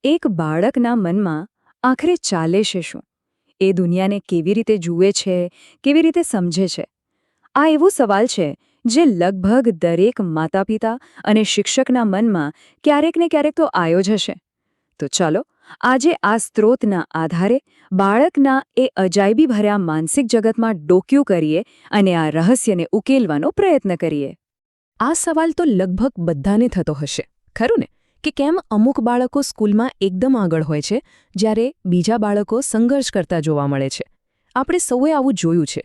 એક બાળકના મનમાં આખરે ચાલે છે શું? એ દુનિયાને કેવી રીતે જુએ છે, કેવી રીતે સમજે છે? આ એવો સવાલ છે જે લગભગ દરેક માતાપિતા અને શિક્ષકના મનમાં ક્યારેક ને ક્યારેક તો આવ્યો જ હશે. તો ચાલો આજે આ સ્ત્રોતના આધારે બાળકના એ અજાયબીભર્યા માનસિક જગતમાં ડોક્યું કરીએ અને આ રહસ્યને ઉકેલવાનો પ્રયત્ન કરીએ. આ સવાલ તો લગભગ બધાને થતો હશે, ખરું ને? કે કેમ અમુક બાળકો સ્કૂલમાં એકદમ આગળ હોય છે, જ્યારે બીજા બાળકો સંઘર્ષ કરતા જોવા મળે છે. આપણે સૌએ આવું જોયું છે.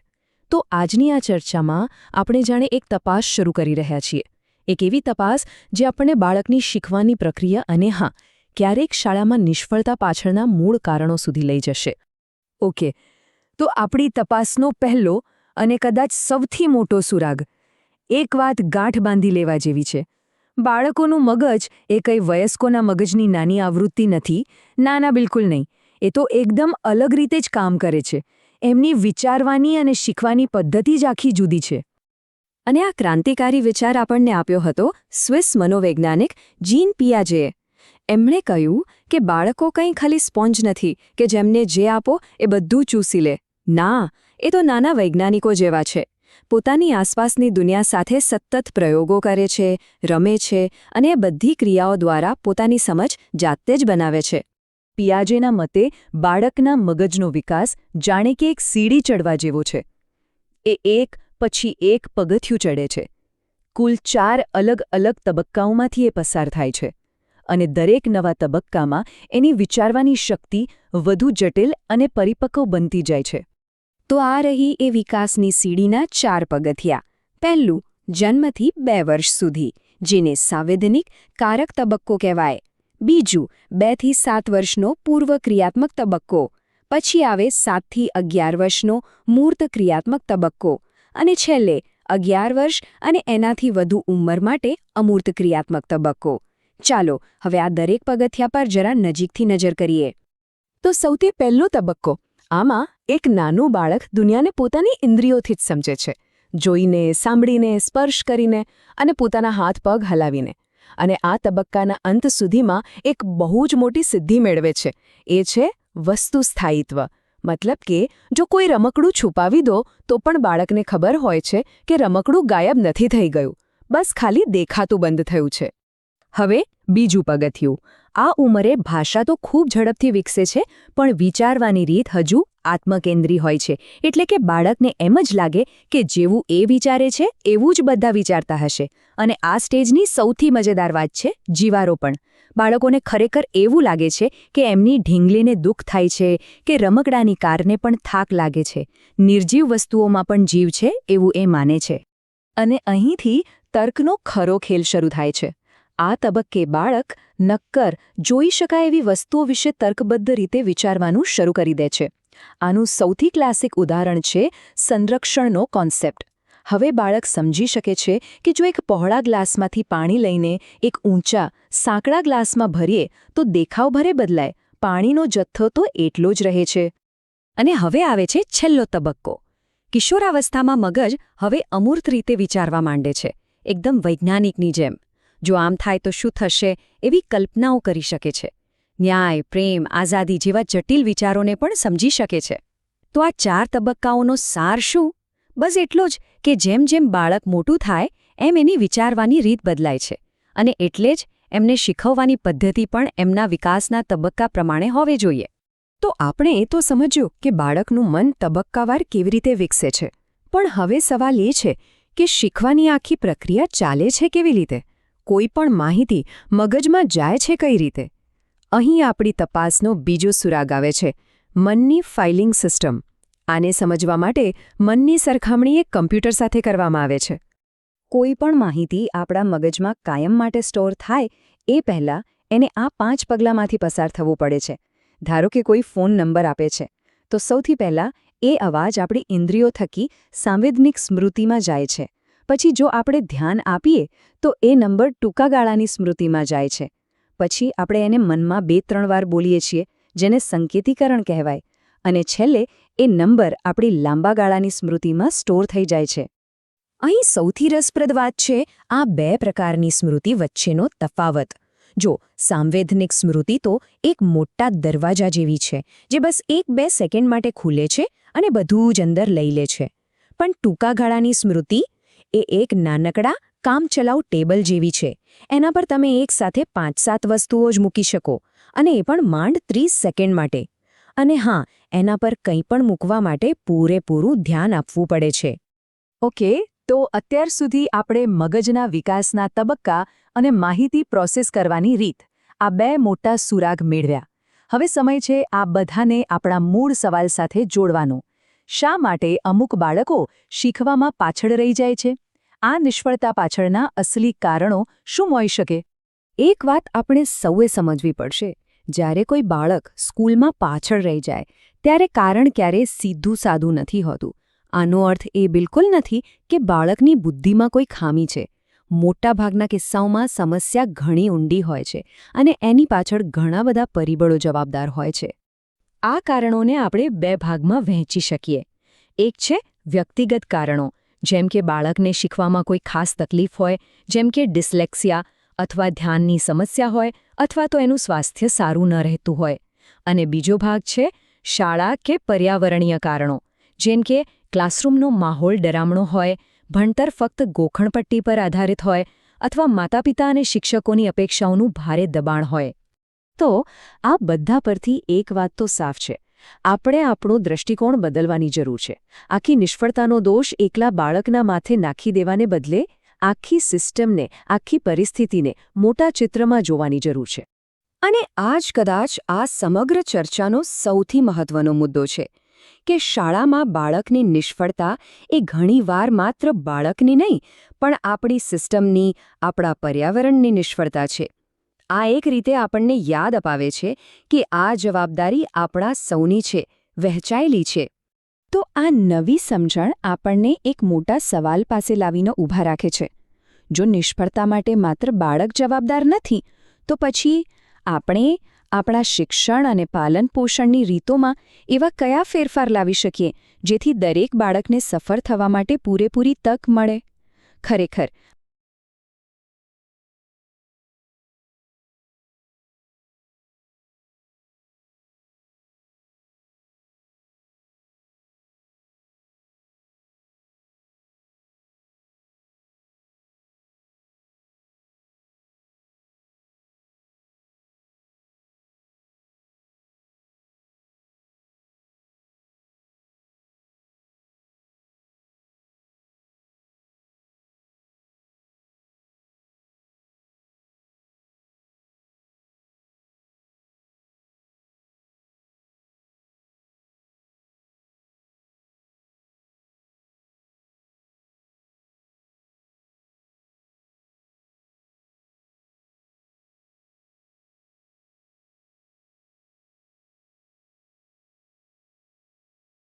તો આજની આ ચર્ચામાં આપણે જાણે એક તપાસ શરૂ કરી રહ્યા છીએ. એક એવી તપાસ જે આપણને બાળકની શીખવાની પ્રક્રિયા અને ક્યારેક શાળામાં નિષ્ફળતા પાછળના મૂળ કારણો સુધી લઈ જશે. ઓકે, તો આપણી તપાસનો પહેલો અને કદાચ સૌથી મોટો સુરાગ એક વાત ગાંઠ બાંધી લેવા જેવી છે. બાળકોનું મગજ એ કંઈ વયસ્કોના મગજની નાની આવૃત્તિ નથી. ના, બિલકુલ નહીં. એ તો એકદમ અલગ રીતે જ કામ કરે છે. એમની વિચારવાની અને શીખવાની પદ્ધતિ જ આખી જુદી છે. અને આ ક્રાંતિકારી વિચાર આપણને આપ્યો હતો સ્વિસ મનોવૈજ્ઞાનિક જીન પિયાજેએ. એમણે કહ્યું કે બાળકો કંઈ ખાલી સ્પોન્જ નથી કે જેમને જે આપો એ બધું ચૂસી લે. ના, એ તો નાના વૈજ્ઞાનિકો જેવા છે. પોતાની આસપાસની દુનિયા સાથે સતત પ્રયોગો કરે છે, રમે છે અને એ બધી ક્રિયાઓ દ્વારા પોતાની સમજ જાતે જ બનાવે છે. પિયાજેના મતે બાળકના મગજનો વિકાસ જાણે કે એક સીડી ચડવા જેવો છે. એ એક પછી એક પગથિયું ચડે છે. કુલ 4 અલગ અલગ તબક્કાઓમાંથી એ પસાર થાય છે. અને દરેક નવા તબક્કામાં એની વિચારવાની શક્તિ વધુ જટિલ અને પરિપક્વ બનતી જાય છે. તો આ રહી એ વિકાસની સીડીના 4 પગથિયાં. પહેલું, જન્મથી 2 વર્ષ સુધી, જેને સાંવેદનિક કારક તબક્કો કહેવાય. બીજું, 2 થી 7 વર્ષનો પૂર્વ ક્રિયાત્મક તબક્કો. પછી આવે 7 થી 11 વર્ષનો મૂર્ત ક્રિયાત્મક તબક્કો. અને છેલ્લે 11 વર્ષ અને એનાથી વધુ ઉંમર માટે અમૂર્ત ક્રિયાત્મક તબક્કો. ચાલો હવે આ દરેક પગથિયા પર જરા નજીકથી નજર કરીએ. તો સૌથી પહેલો તબક્કો. આમાં એક નાનું બાળક દુનિયાને પોતાની ઇન્દ્રિયોથી જ સમજે છે. જોઈને, સાંભળીને, સ્પર્શ કરીને અને પોતાના હાથ પગ હલાવીને. અને આ તબક્કાના અંત સુધીમાં એક બહુ જ મોટી સિદ્ધિ મેળવે છે. એ છે વસ્તુ સ્થાયિત્વ. મતલબ કે જો કોઈ રમકડું છુપાવી દો તો પણ બાળકને ખબર હોય છે કે રમકડું ગાયબ નથી થઈ ગયું, બસ ખાલી દેખાતું બંધ થયું છે. હવે બીજું પગથિયું. આ ઉંમરે ભાષા તો ખૂબ ઝડપથી વિકસે છે, પણ વિચારવાની રીત હજુ આત્મકેન્દ્રી હોય છે. એટલે કે બાળકને એમ જ લાગે કે જેવું એ વિચારે છે એવું જ બધા વિચારતા હશે. અને આ સ્ટેજની સૌથી મજેદાર વાત છે જીવારોપણ. બાળકોને ખરેખર એવું લાગે છે કે એમની ઢીંગલીને દુઃખ થાય છે કે રમકડાની કારને પણ થાક લાગે છે. નિર્જીવ વસ્તુઓમાં પણ જીવ છે એવું એ માને છે. અને અહીંથી તર્કનો ખરો ખેલ શરૂ થાય છે. આ તબક્કે બાળક નક્કર, જોઈ શકાય એવી વસ્તુઓ વિશે તર્કબદ્ધ રીતે વિચારવાનું શરૂ કરી દે છે. આનું સૌથી ક્લાસિક ઉદાહરણ છે સંરક્ષણનો કોન્સેપ્ટ. હવે બાળક સમજી શકે છે કે જો એક પહોળા ગ્લાસમાંથી પાણી લઈને એક ઊંચા, સાંકડા ગ્લાસમાં ભરીએ તો દેખાવ ભરે બદલાય, પાણીનો જથ્થો તો એટલો જ રહે છે. અને હવે આવે છે છેલ્લો તબક્કો. કિશોરાવસ્થામાં મગજ હવે અમૂર્ત રીતે વિચારવા માંડે છે, એકદમ વૈજ્ઞાનિકની જેમ. જો આમ થાય તો શું થશે એવી કલ્પનાઓ કરી શકે છે. ન્યાય, પ્રેમ, આઝાદી જેવા જટિલ વિચારોને પણ સમજી શકે છે. તો આ 4 તબક્કાઓનો સાર શું? બસ એટલો જ કે જેમ જેમ બાળક મોટું થાય એમ એની વિચારવાની રીત બદલાય છે. અને એટલે જ એમને શીખવવાની પદ્ધતિ પણ એમના વિકાસના તબક્કા પ્રમાણે હોવી જોઈએ. તો આપણે એ તો સમજ્યું કે બાળકનું મન તબક્કાવાર કેવી રીતે વિકસે છે. પણ હવે સવાલ એ છે કે શીખવાની આખી પ્રક્રિયા ચાલે છે કેવી રીતે? કોઈ પણ માહિતી મગજમાં જાય છે કઈ રીતે? અહીં આપણી તપાસનો બીજો સુરાગ આવે છે, મનની ફાઇલિંગ સિસ્ટમ. આને સમજવા માટે મનની સરખામણી એક કમ્પ્યુટર સાથે કરવામાં આવે છે. કોઈ પણ માહિતી આપણા મગજમાં કાયમ માટે સ્ટોર થાય એ પહેલાં એને આ 5 પગલાંમાંથી પસાર થવું પડે છે. ધારો કે કોઈ ફોન નંબર આપે છે, તો સૌથી પહેલાં એ અવાજ આપણી ઇન્દ્રિયો થકી સાંવેદનિક સ્મૃતિમાં જાય છે. પછી જો આપણે ધ્યાન આપીએ તો એ નંબર ટૂંકા ગાળાની સ્મૃતિમાં જાય છે. પછી આપણે એને મનમાં 2-3 વાર બોલીએ છીએ, જેને સંકેતીકરણ કહેવાય. અને છેલ્લે એ નંબર આપણી લાંબા ગાળાની સ્મૃતિમાં સ્ટોર થઈ જાય છે. અહીં સૌથી રસપ્રદ વાત છે આ 2 પ્રકારની સ્મૃતિ વચ્ચેનો તફાવત. જો સાંવેદનિક સ્મૃતિ તો એક મોટા દરવાજા જેવી છે જે બસ 1-2 સેકન્ડ માટે ખુલે છે અને બધું જ અંદર લઈ લે છે. પણ ટૂંકા ગાળાની સ્મૃતિ એ એક નાનકડા કામચલાઉ ટેબલ જેવી છે. એના પર તમે એકસાથે 5-7 વસ્તુઓ જ મૂકી શકો અને એ પણ માંડ 30 સેકન્ડ માટે. અને હા, એના પર કંઈ પણ મૂકવા માટે પૂરેપૂરું ધ્યાન આપવું પડે છે. ઓકે, તો અત્યાર સુધી આપણે મગજના વિકાસના તબક્કા અને માહિતી પ્રોસેસ કરવાની રીત આ 2 મોટા સુરાગ મેળવ્યા. હવે સમય છે આ બધાને આપણા મૂળ સવાલ સાથે જોડવાનો. શા માટે અમુક બાળકો શીખવામાં પાછળ રહી જાય છે? આ નિષ્ફળતા પાછળના અસલી કારણો શું હોઈ શકે? એક વાત આપણે સૌએ સમજવી પડશે. જ્યારે કોઈ બાળક સ્કૂલમાં પાછળ રહી જાય ત્યારે કારણ ક્યારેય સીધું સાદું નથી હોતું. આનો અર્થ એ બિલકુલ નથી કે બાળકની બુદ્ધિમાં કોઈ ખામી છે. મોટાભાગના કિસ્સાઓમાં સમસ્યા ઘણી ઊંડી હોય છે અને એની પાછળ ઘણા બધા પરિબળો જવાબદાર હોય છે. આ કારણોને આપણે 2 ભાગમાં વહેંચી શકીએ. એક છે વ્યક્તિગત કારણો, જેમ કે બાળકને શીખવામાં કોઈ ખાસ તકલીફ હોય, જેમ કે ડિસ્લેક્સિયા અથવા ધ્યાનની સમસ્યા હોય અથવા તો એનું સ્વાસ્થ્ય સારું ન રહેતું હોય. અને બીજો ભાગ છે શાળા કે પર્યાવરણીય કારણો, જેમ કે ક્લાસરૂમનો માહોલ ડરામણો હોય, ભણતર ફક્ત ગોખણપટ્ટી પર આધારિત હોય અથવા માતાપિતા અને શિક્ષકોની અપેક્ષાઓનું ભારે દબાણ હોય. તો આ બધા પરથી એક વાત તો સાફ છે. આપણે આપણું દૃષ્ટિકોણ બદલવાની જરૂર છે. આખી નિષ્ફળતાનો દોષ એકલા બાળકના માથે નાખી દેવાને બદલે આખી સિસ્ટમને, આખી પરિસ્થિતિને મોટા ચિત્રમાં જોવાની જરૂર છે. અને આ જ કદાચ આ સમગ્ર ચર્ચાનો સૌથી મહત્વનો મુદ્દો છે કે શાળામાં બાળકની નિષ્ફળતા એ ઘણીવાર માત્ર બાળકની નહીં, પણ આપણી સિસ્ટમની, આપણા પર્યાવરણની નિષ્ફળતા છે. આ એક રીતે આપણને યાદ અપાવે છે કે આ જવાબદારી આપણા સૌની છે, વહેંચાયેલી છે. તો આ નવી સમજણ આપણને એક મોટા સવાલ પાસે લાવીને ઊભા રાખે છે. જો નિષ્ફળતા માટે માત્ર બાળક જવાબદાર નથી, તો પછી આપણે આપણા શિક્ષણ અને પાલનપોષણની રીતોમાં એવા કયા ફેરફાર લાવી શકીએ જેથી દરેક બાળકને સફળ થવા માટે પૂરેપૂરી તક મળે? ખરેખર